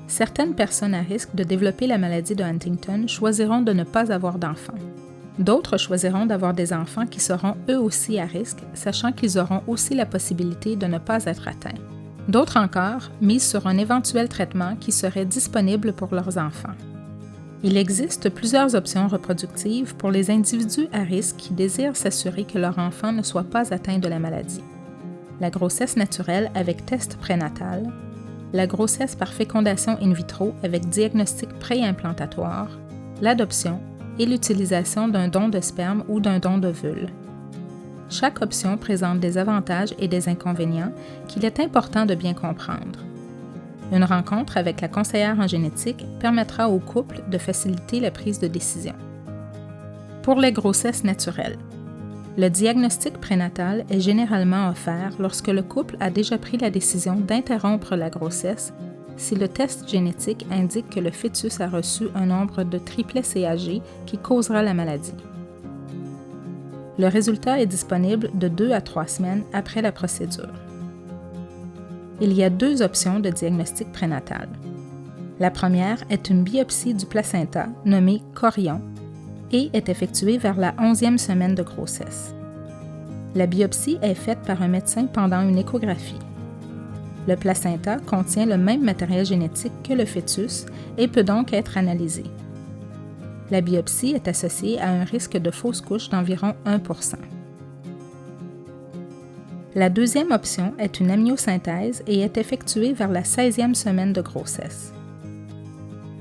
Certaines personnes à risque de développer la maladie de Huntington choisiront de ne pas avoir d'enfants. D'autres choisiront d'avoir des enfants qui seront eux aussi à risque, sachant qu'ils auront aussi la possibilité de ne pas être atteints. D'autres encore misent sur un éventuel traitement qui serait disponible pour leurs enfants. Il existe plusieurs options reproductives pour les individus à risque qui désirent s'assurer que leur enfant ne soit pas atteint de la maladie. La grossesse naturelle avec test prénatal, la grossesse par fécondation in vitro avec diagnostic préimplantatoire, l'adoption et l'utilisation d'un don de sperme ou d'un don d'ovule. Chaque option présente des avantages et des inconvénients qu'il est important de bien comprendre. Une rencontre avec la conseillère en génétique permettra au couple de faciliter la prise de décision. Pour les grossesses naturelles, le diagnostic prénatal est généralement offert lorsque le couple a déjà pris la décision d'interrompre la grossesse si le test génétique indique que le fœtus a reçu un nombre de triplets CAG qui causera la maladie. Le résultat est disponible de 2 à 3 semaines après la procédure. Il y a 2 options de diagnostic prénatal. La première est une biopsie du placenta nommée chorion et est effectuée vers la 11e semaine de grossesse. La biopsie est faite par un médecin pendant une échographie. Le placenta contient le même matériel génétique que le fœtus et peut donc être analysé. La biopsie est associée à un risque de fausse couche d'environ 1%. La deuxième option est une amniosynthèse et est effectuée vers la 16e semaine de grossesse.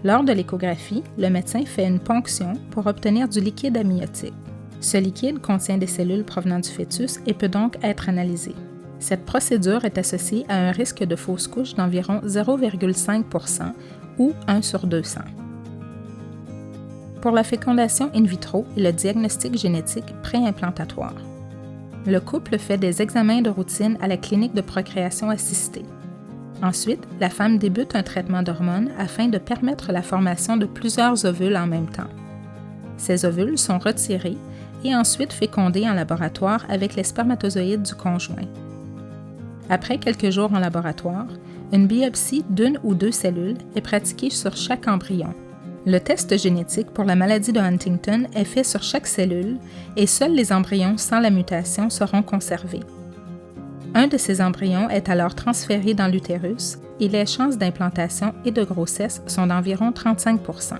Lors de l'échographie, le médecin fait une ponction pour obtenir du liquide amniotique. Ce liquide contient des cellules provenant du fœtus et peut donc être analysé. Cette procédure est associée à un risque de fausse couche d'environ 0,5% ou 1 sur 200. Pour la fécondation in vitro et le diagnostic génétique préimplantatoire, le couple fait des examens de routine à la clinique de procréation assistée. Ensuite, la femme débute un traitement d'hormones afin de permettre la formation de plusieurs ovules en même temps. Ces ovules sont retirés et ensuite fécondés en laboratoire avec les spermatozoïdes du conjoint. Après quelques jours en laboratoire, une biopsie d'1 ou 2 cellules est pratiquée sur chaque embryon. Le test génétique pour la maladie de Huntington est fait sur chaque cellule et seuls les embryons sans la mutation seront conservés. Un de ces embryons est alors transféré dans l'utérus et les chances d'implantation et de grossesse sont d'environ 35%.